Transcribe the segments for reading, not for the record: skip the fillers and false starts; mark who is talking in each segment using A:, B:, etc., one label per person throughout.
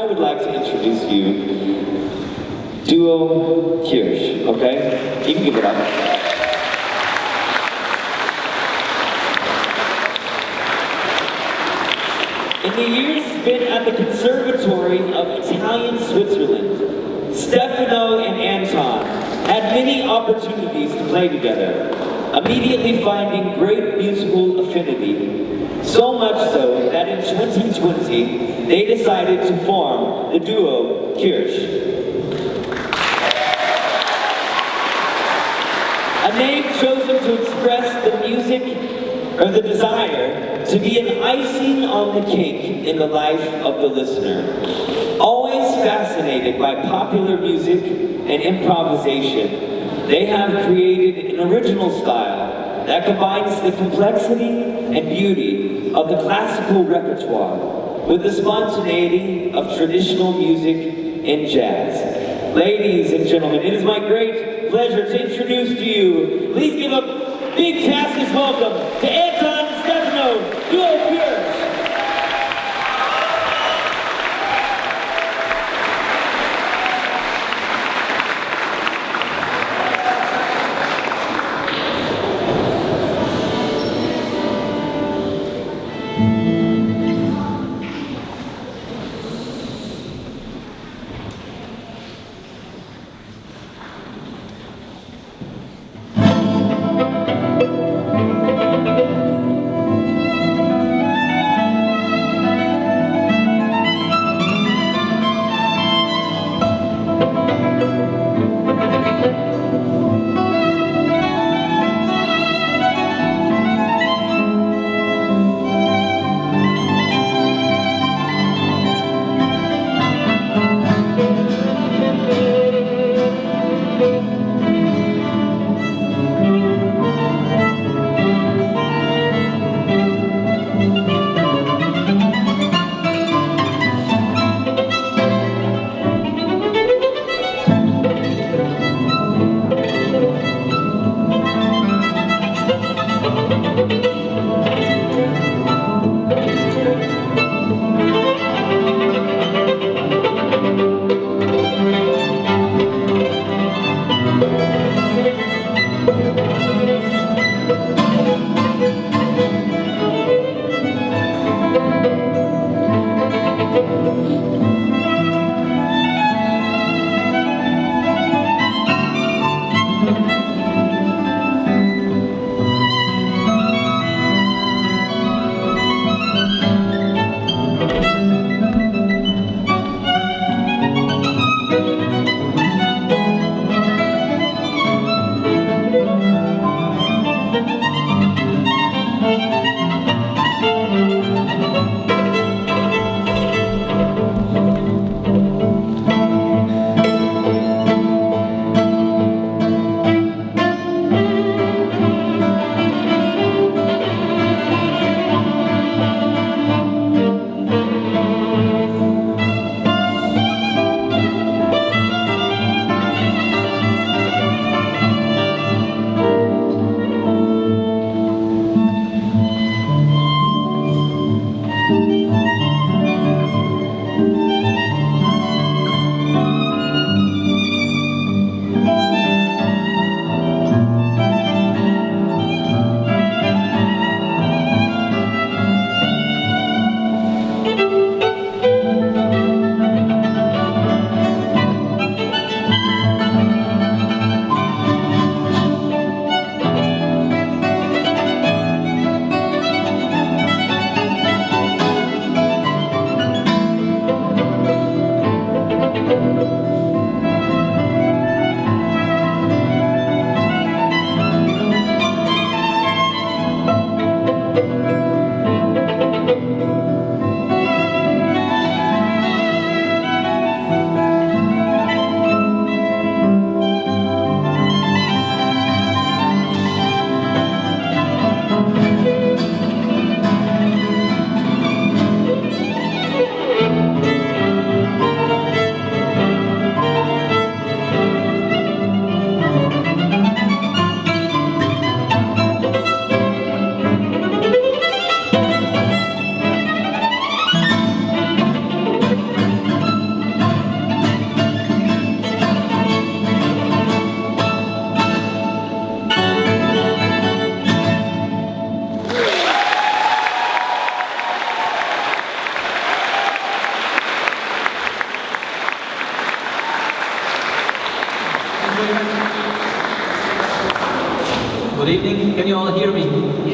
A: I would like to introduce you Duo Kirsch, okay? You can give it up. In the years spent at the Conservatory of Italian Switzerland, Stefano and Anton had many opportunities to play together, immediately finding great musical affinity. So much so that in 2020, they decided to form the Duo Kirsch. A name chosen to express the music or the desire to be an icing on the cake in the life of the listener. Always fascinated by popular music and improvisation, they have created an original style that combines the complexity and beauty of the classical repertoire with the spontaneity of traditional music and jazz. Ladies and gentlemen, it is my great pleasure to introduce to you, please give a big TASIS welcome to Anton and Stefano, Duo Kirsch.
B: very much. Good evening. Can you all hear me?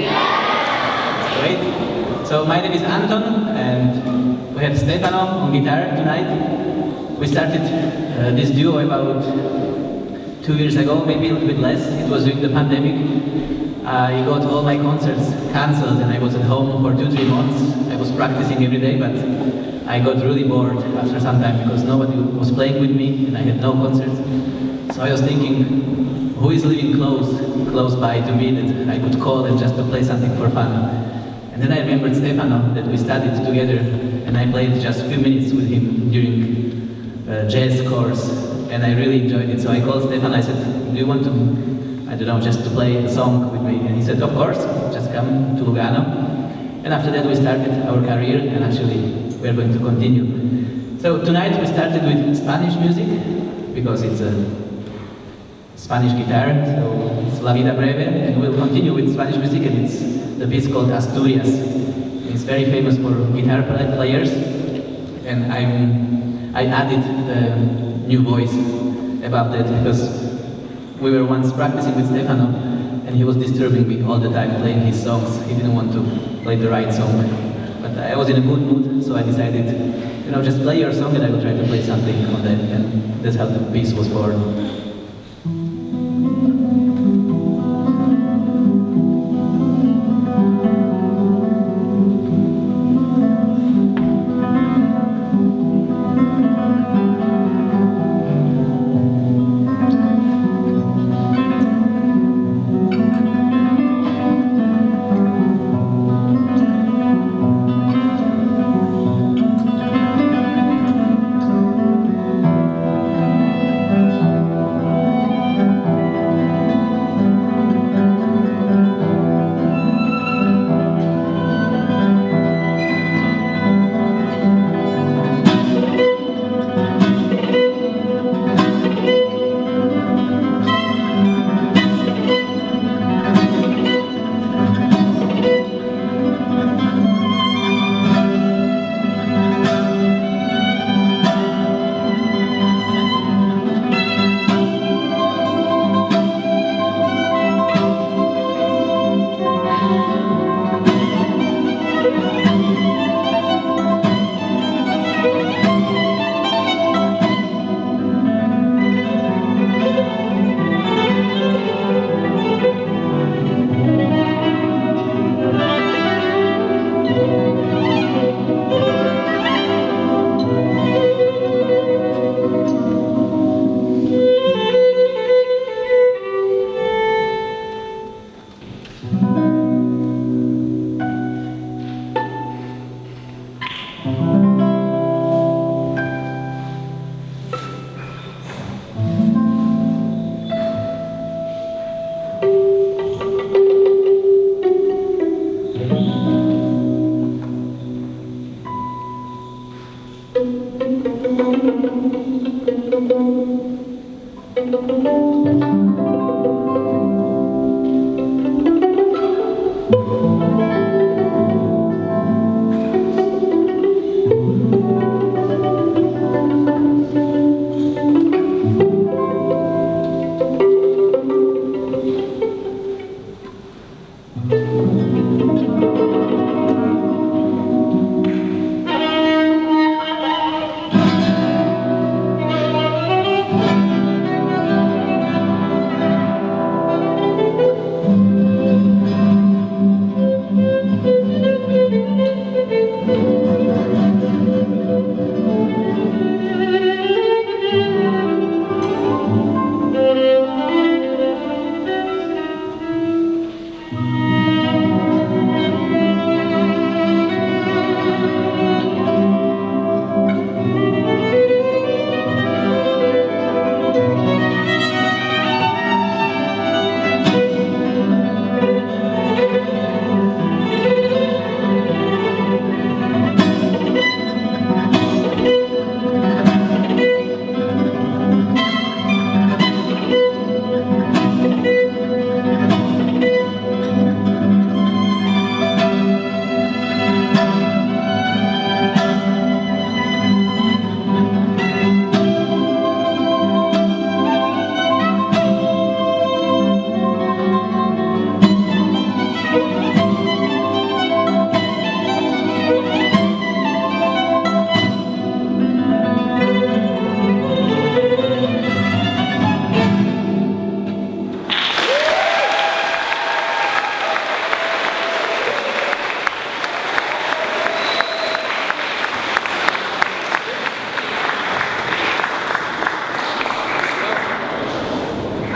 B: Yeah. Great. So my name is Anton, and we have Stefano on guitar tonight. We started this duo about 2 years ago, maybe a little bit less. It was during the pandemic. I got all my concerts cancelled and I was at home for 2-3 months. I was practicing every day, but I got really bored after some time because nobody was playing with me and I had no concerts. So I was thinking, who is living close by to me that I could call and just to play something for fun. And then I remembered Stefano, that we studied together, and I played just a few minutes with him during jazz course, and I really enjoyed it. So I called Stefano, I said, do you want to, I don't know, just to play a song with me? And he said, of course, just come to Lugano. And after that we started our career, and actually we're going to continue. So tonight we started with Spanish music, because it's a Spanish guitar, so it's La Vida Breve, and we'll continue with Spanish music, and it's the piece called Asturias. It's very famous for guitar players, and I added the new voice above that because we were once practicing with Stefano, and he was disturbing me all the time playing his songs. He didn't want to play the right song, but I was in a good mood, so I decided, you know, just play your song and I will try to play something on that, and that's how the piece was born.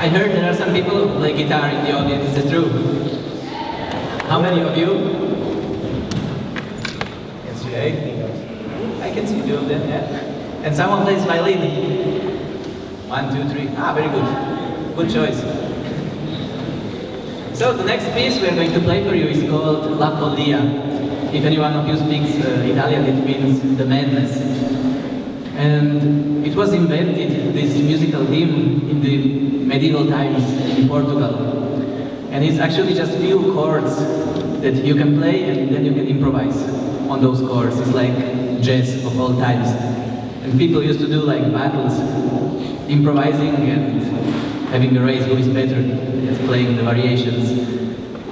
B: I heard there are some people who play guitar in the audience. Is it true? How many of you? Yes, I can see two of them, yeah. And someone plays violin. 1, 2, 3. Ah, very good. Good choice. So the next piece we're going to play for you is called La Follia. If anyone of you speaks Italian, it means the madness. And it was invented, this musical theme, in the medieval times in Portugal. And it's actually just few chords that you can play and then you can improvise on those chords. It's like jazz of all times. And people used to do like battles, improvising and having a race who is better at playing the variations.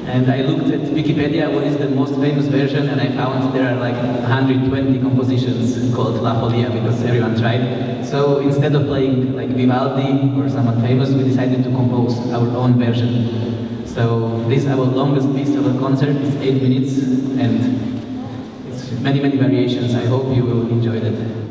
B: And I looked at Wikipedia, what is the most famous version, and I found there are like 120 compositions called La Follia because everyone tried. So instead of playing like Vivaldi or someone famous, we decided to compose our own version. So this is our longest piece of a concert, it's 8 minutes, and it's many variations. I hope you will enjoy that.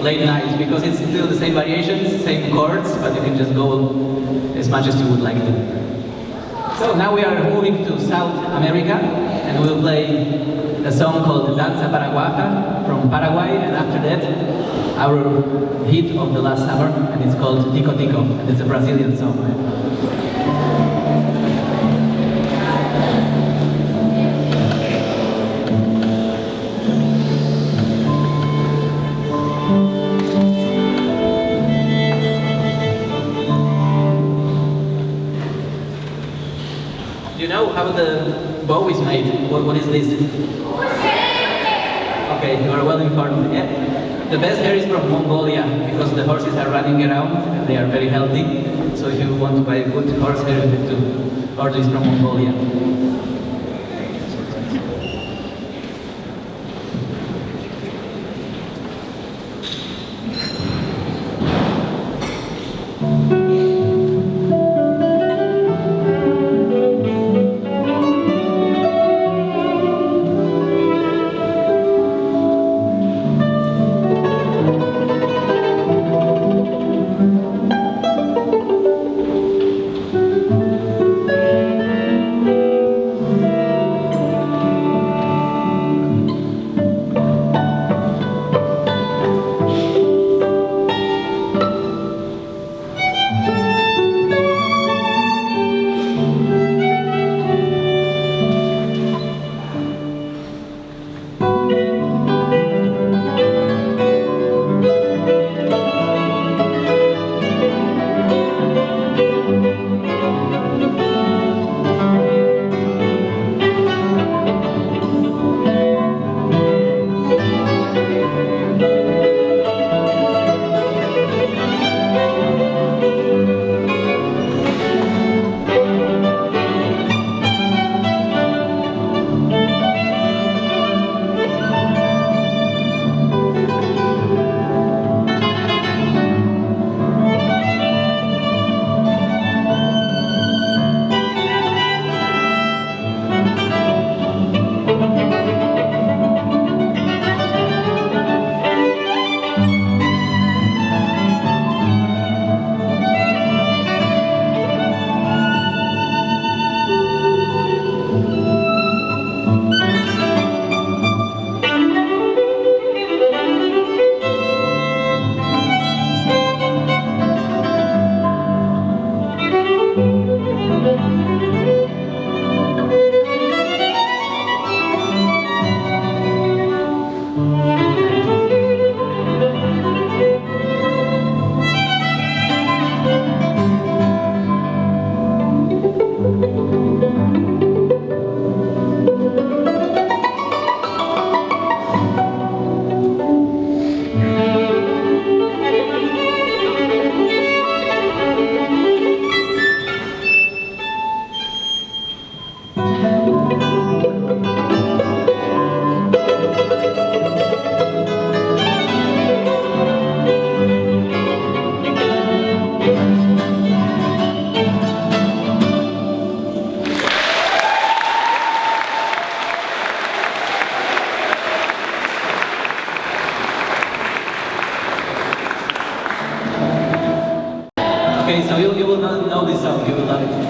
B: Late night, because it's still the same variations, same chords, but you can just go as much as you would like to. So now we are moving to South America, and we'll play a song called Danza Paraguaja from Paraguay, and after that, our hit of the last summer, and it's called Tico Tico, and it's a Brazilian song. You know how the bow is made? What is this? Okay, you are well informed. Yeah. The best hair is from Mongolia, because the horses are running around and they are very healthy. So if you want to buy a good horse hair, you have to order this from Mongolia. So you will know this song, you will love it.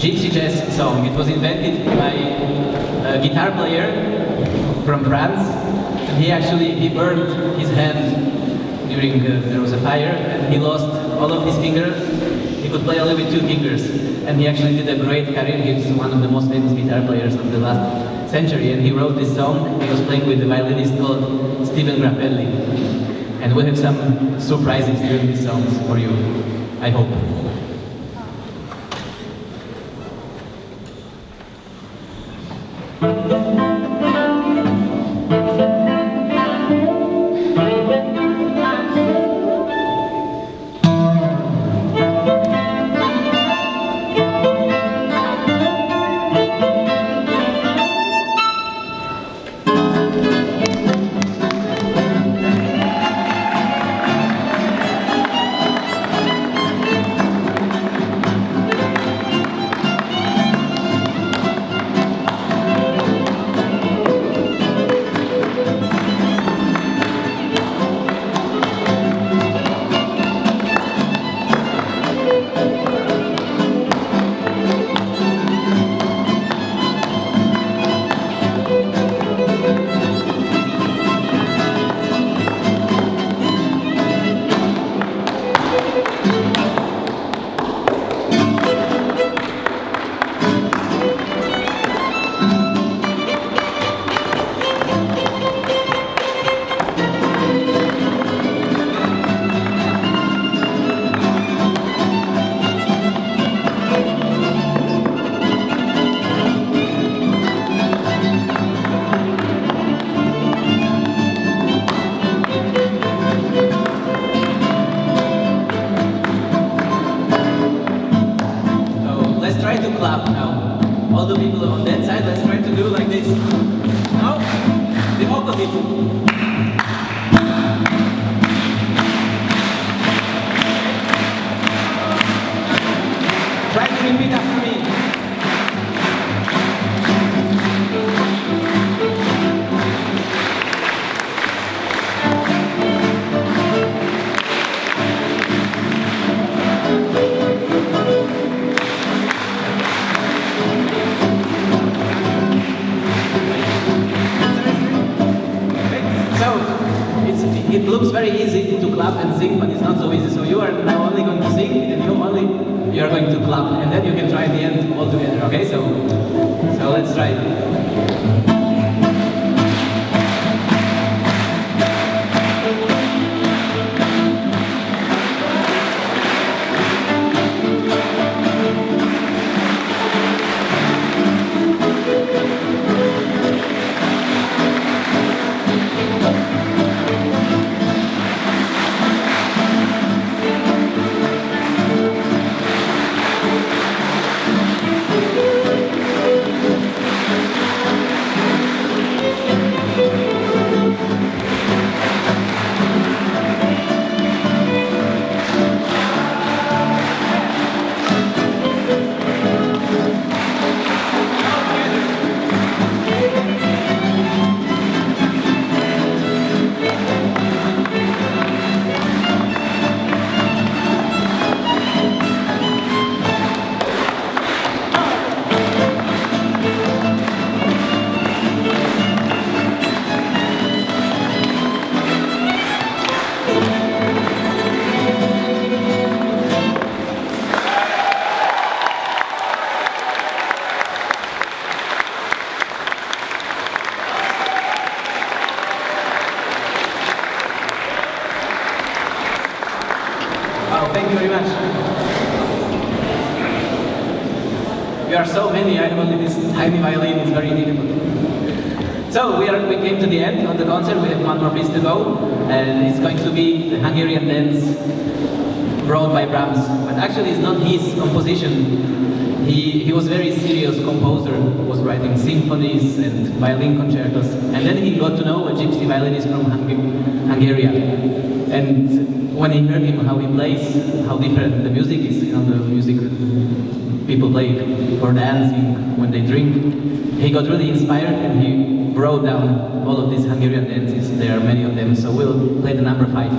B: Gypsy jazz song. It was invented by a guitar player from France. And he burned his hand during there was a fire, and he lost all of his fingers. He could play only with 2 fingers, and he actually did a great career. He's one of the most famous guitar players of the last century, and he wrote this song. He was playing with a violinist called Stephen Grappelli, and we'll have some surprises during these songs for you, I hope. to clap now. All the people on that side, let's try to do like this. Now, the opposite. Try to repeat after me. It looks very easy to clap and sing, but it's not so easy. So you are now only going to sing, and you are going to clap, and then you can try the end all together. Okay? So let's try it. Thank you very much. You are so many, I only this tiny violin is very difficult. So we came to the end of the concert. We have one more piece to go, and it's going to be the Hungarian dance brought by Brahms. But actually it's not his composition. He was a very serious composer, was writing symphonies and violin concertos, and then he got to know a gypsy violinist from Hungary. And when he heard him how he plays, how different the music is, the music people play for dancing, when they drink, he got really inspired and he brought down all of these Hungarian dances. There are many of them, so we'll play the number 5.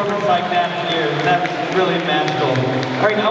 A: performance like that in years. That's really magical. All right, I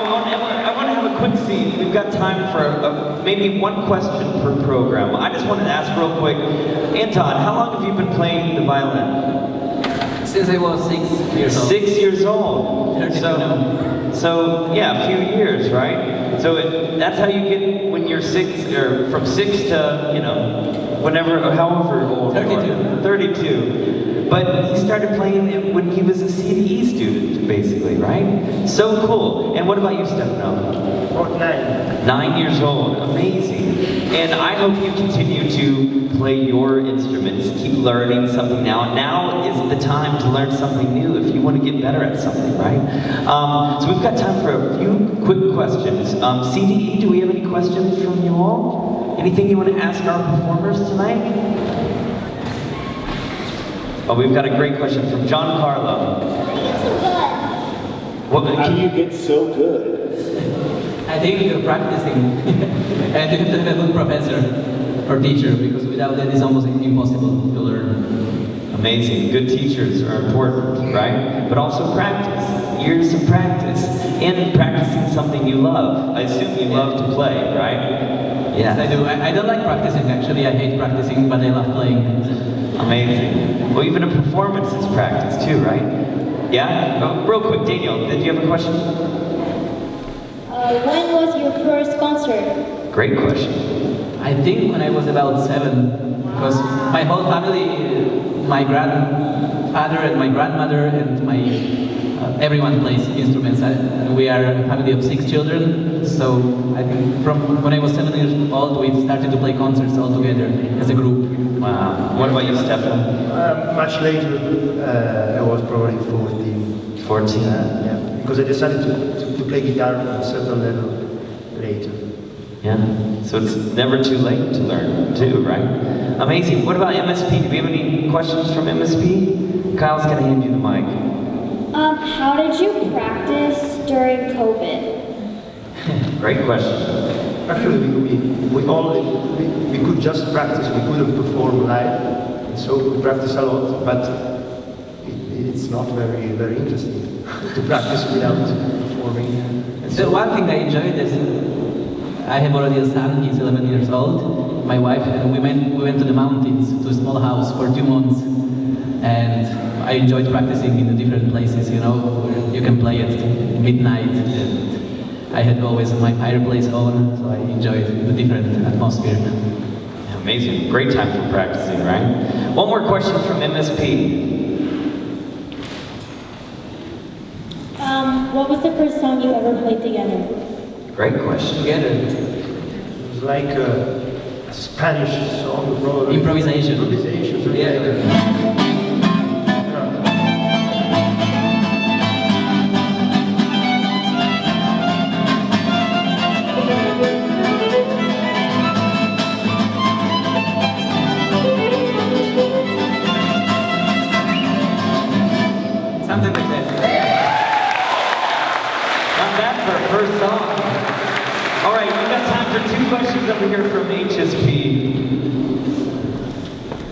A: want to have a quick scene. We've got time for maybe one question per program. I just wanted to ask real quick, Anton, how long have you been playing the violin?
B: Since I was 6 years old.
A: 6 years old.
B: 32 now.
A: So yeah, a few years, right? So that's how you get when you're 6, or from 6 to, you know, whenever, or however old.
B: 32.
A: 32. But he started playing it when he was a CDE student, basically, right? So cool. And what about you, Stefano?
C: About 9.
A: 9 years old. Amazing. And I hope you continue to play your instruments, keep learning something now. Now is the time to learn something new if you want to get better at something, right? So we've got time for a few quick questions. CDE, do we have any questions from you all? Anything you want to ask our performers tonight? Oh, we've got a great question from John Carlo.
D: How do you get so good?
B: I think you're practicing. And you have to have a good professor or teacher, because without that it's almost impossible to learn.
A: Amazing. Good teachers are important, right? But also practice. Years of practice. And practicing something you love. I assume you love to play, right?
B: Yes, I do. I don't like practicing, actually. I hate practicing, but I love playing.
A: Amazing. Well, even a performance is practice too, right? Yeah? Oh, real quick, Daniel, did you have a question?
E: When was your first concert?
A: Great question.
B: I think when I was about 7, because my whole family, my grandfather and my grandmother and my everyone plays instruments. We are a family of 6 children, so I think from when I was 7 years old, we started to play concerts all together as a group.
A: Wow. What about you, Stefan?
C: Much later, I was probably 14.
A: 14.
C: Yeah, because I decided to play guitar at a certain level later.
A: Yeah. So it's never too late to learn, too, right? Amazing. What about MSP? Do we have any questions from MSP? Kyle's going to hand you the mic.
E: How did you practice during COVID?
A: Great question.
C: Actually, we could just practice. We couldn't perform live, and so we practice a lot. But it's not very interesting to practice without performing. And
B: So one thing I enjoyed is I have already a son. He's 11 years old. My wife and we went to the mountains, to a small house for 2 months, and I enjoyed practicing in the different places. You know, where you can play at midnight. And I had always my fireplace on, so I enjoyed the different atmosphere.
A: Amazing. Great time for practicing, right? One more question from MSP.
E: What was the first song you ever played together?
A: Great question.
B: Together,
C: it was like a Spanish song, probably.
B: improvisation.
C: Improvisation. So
B: Yeah. Something like that.
A: Not bad for a first song. All right, we've got time for 2 questions over here from HSP.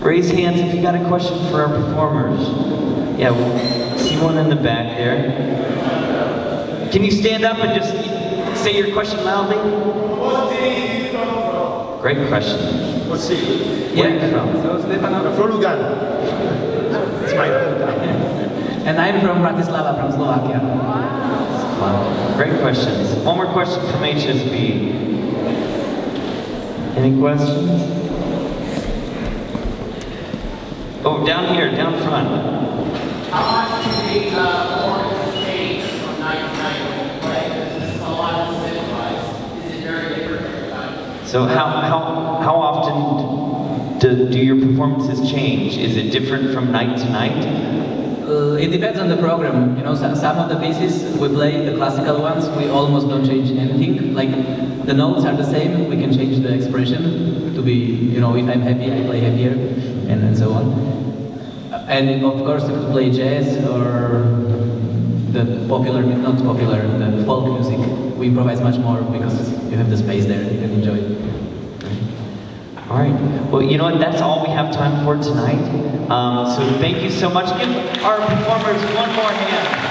A: Raise hands if you got a question for our performers. Yeah, we'll see one in the back there. Can you stand up and just say your question loudly?
C: What city you come from?
A: Great question.
C: What city?
A: Where are you from?
B: So Stefano.
C: I'm from Uganda. It's my hometown.
B: And I'm from Bratislava, from Slovakia.
A: Wow. Great questions. One more question from HSP. Any questions? Oh, down here, down front.
F: How much do the performance change from night to night when you play? Because it's a lot of synchronized. Is it very different every time?
A: So how often do your performances change? Is it different from night to night?
B: It depends on the program. You know, some of the pieces we play, the classical ones, we almost don't change anything. Like the notes are the same, we can change the expression to be, you know, if I'm happy, I play happier, and so on. And of course, if we play jazz or the popular, not popular, the folk music, we improvise much more because you have the space there, you can enjoy it.
A: All right. Well, you know what? That's all we have time for tonight. So thank you so much. Give our performers one more hand.